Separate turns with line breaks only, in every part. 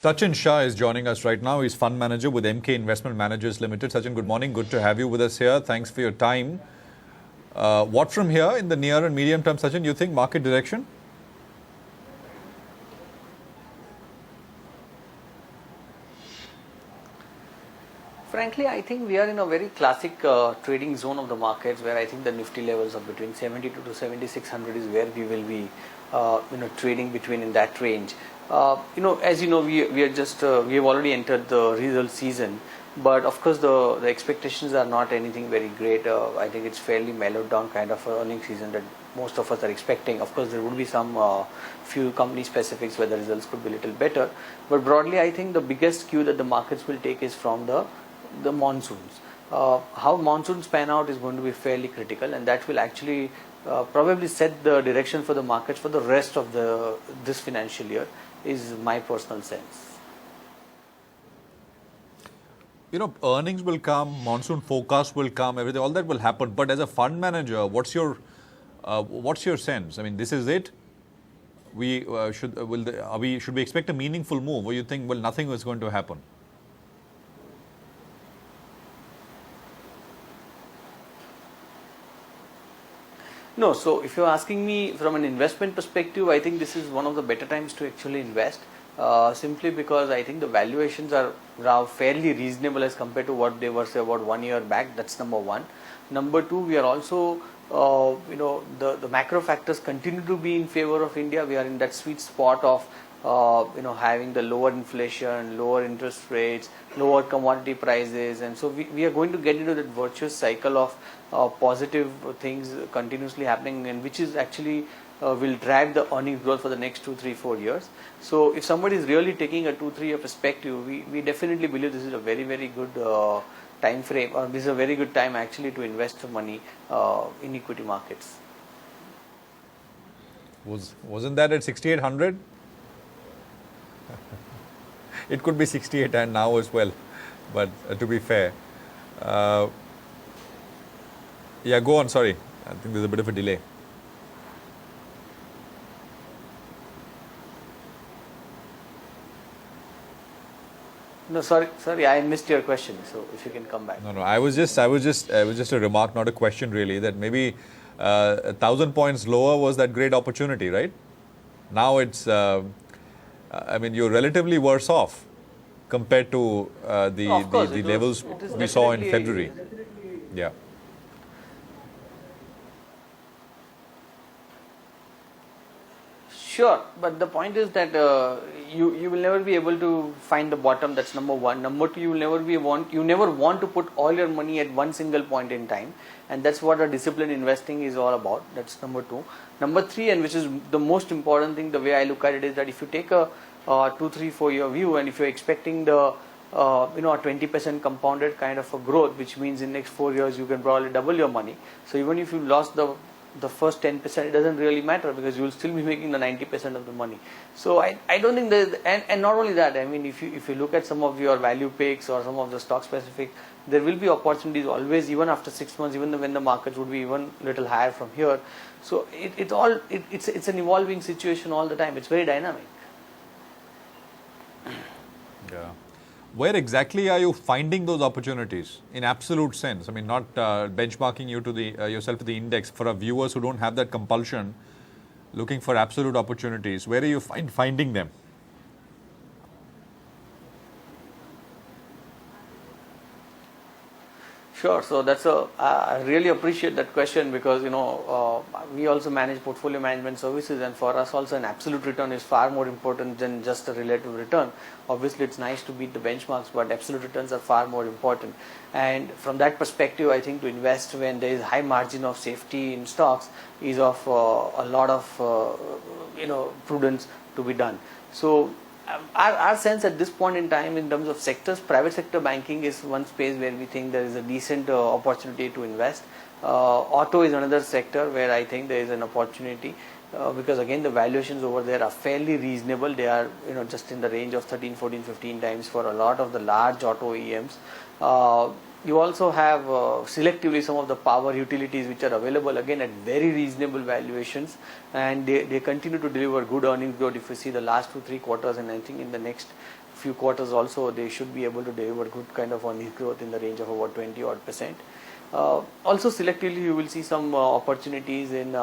Sachin Shah is joining us right now. He's fund manager with Emkay Investment Managers Limited. Sachin, good morning. Good to have you with us here. Thanks for your time. What from here in the near and medium term, Sachin, you think market direction?
Frankly, I think we are in a very classic trading zone of the markets where I think the Nifty levels of between 72 to 7600 is where we will be, trading between in that range. As you know, we are just we have already entered the result season, but of course the expectations are not anything very great. I think it's fairly mellowed down kind of earning season that most of us are expecting. Of course, there would be some few company specifics where the results could be a little better, but broadly, I think the biggest cue that the markets will take is from the monsoons. How monsoons pan out is going to be fairly critical, and that will actually probably set the direction for the markets for the rest of this financial year, is my personal sense.
Earnings will come, monsoon forecast will come, everything, all that will happen. But as a fund manager, what's your sense? I mean, this is it. Should we expect a meaningful move, or you think nothing is going to happen?
No, so if you're asking me from an investment perspective, I think this is one of the better times to actually invest. Simply because I think the valuations are now fairly reasonable as compared to what they were, say, about 1 year back. That's number one. Number two, we are also, the macro factors continue to be in favor of India. We are in that sweet spot of, having the lower inflation, lower interest rates, lower commodity prices, and so we are going to get into that virtuous cycle of positive things continuously happening, and which is actually will drive the earnings growth for the next 2, 3, 4 years. So if somebody is really taking a 2, 3 year perspective, we definitely believe this is a very, very good time frame, or this is a very good time actually to invest money in equity markets.
Wasn't that at 6,800? It could be 68 and now as well, but to be fair. Yeah, go on, sorry. I think there's a bit of a delay.
No, sorry, I missed your question. So if you can come back.
No, it was just a remark, not a question really, that maybe 1,000 points lower was that great opportunity, right? Now it's, you're relatively worse off compared to the levels we saw in February. Yeah.
Sure, but the point is that you will never be able to find the bottom. That's number one. Number two, you never want to put all your money at one single point in time, and that's what a disciplined investing is all about. That's number two. Number three, and which is the most important thing, the way I look at it, is that if you take a 2, 3, 4 year view, and if you're expecting a 20% compounded kind of a growth, which means in next 4 years you can probably double your money. So even if you lost the first 10%, it doesn't really matter, because you will still be making the 90% of the money. So I don't think and not only that, I mean, if you look at some of your value picks or some of the stock specific, there will be opportunities always, even after 6 months, even when the markets would be even little higher from here. So it's an evolving situation all the time. It's very dynamic.
Yeah. Where exactly are you finding those opportunities in absolute sense? I mean, not benchmarking you to yourself to the index. For our viewers who don't have that compulsion, looking for absolute opportunities, where are you finding them?
Sure. So I really appreciate that question, because we also manage portfolio management services, and for us also an absolute return is far more important than just a relative return. Obviously, it's nice to beat the benchmarks, but absolute returns are far more important. And from that perspective, I think to invest when there is high margin of safety in stocks is of a lot of prudence to be done. So our sense at this point in time in terms of sectors, private sector banking is one space where we think there is a decent opportunity to invest. Auto is another sector where I think there is an opportunity, because again the valuations over there are fairly reasonable. They are just in the range of 13, 14, 15 times for a lot of the large auto OEMs. You also have selectively some of the power utilities which are available again at very reasonable valuations, and they continue to deliver good earnings growth if you see the last 2-3 quarters, and I think in the next few quarters also they should be able to deliver good kind of earnings growth in the range of about 20 odd percent. Also selectively you will see some opportunities in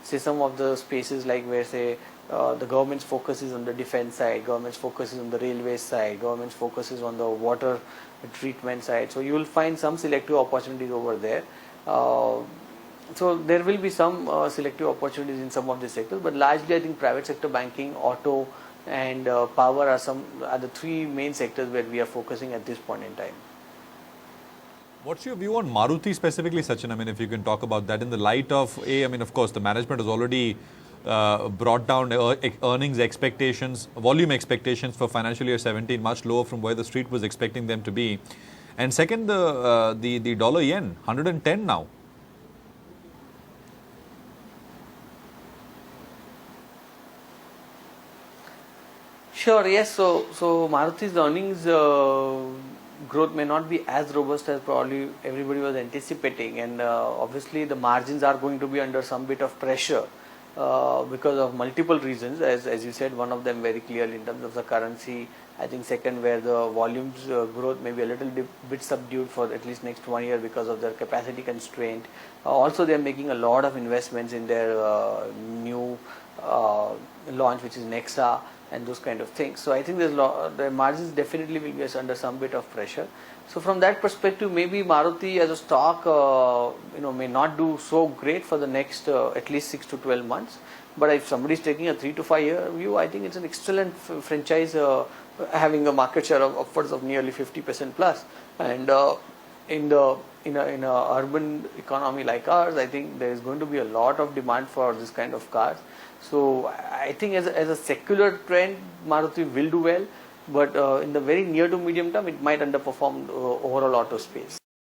say some of the spaces like where say the government's focus is on the defense side, government's focus is on the railways side, government's focus is on the water treatment side. So you will find some selective opportunities over there. So there will be some selective opportunities in some of the sectors, but largely I think private sector banking, auto and power are the three main sectors where we are focusing at this point in time.
What's your view on Maruti specifically, Sachin? I mean, if you can talk about that in the light of, I mean, of course, the management has already brought down earnings expectations, volume expectations for financial year 17, much lower from where the street was expecting them to be. And second, the dollar yen, 110 now.
Sure, yes. So Maruti's earnings growth may not be as robust as probably everybody was anticipating, and obviously the margins are going to be under some bit of pressure because of multiple reasons. As you said, one of them very clearly in terms of the currency. I think second, where the volumes growth may be a little bit subdued for at least next 1 year because of their capacity constraint. Also, they are making a lot of investments in their new launch, which is Nexa, and those kind of things. So I think the margins definitely will be under some bit of pressure. So from that perspective, maybe Maruti as a stock, may not do so great for the next at least 6 to 12 months. But if somebody is taking a 3 to 5 year view, I think it's an excellent franchise, having a market share of upwards of nearly 50% plus. And in a urban economy like ours, I think there is going to be a lot of demand for this kind of cars. So I think as a secular trend, Maruti will do well, but in the very near to medium term, it might underperform overall auto space.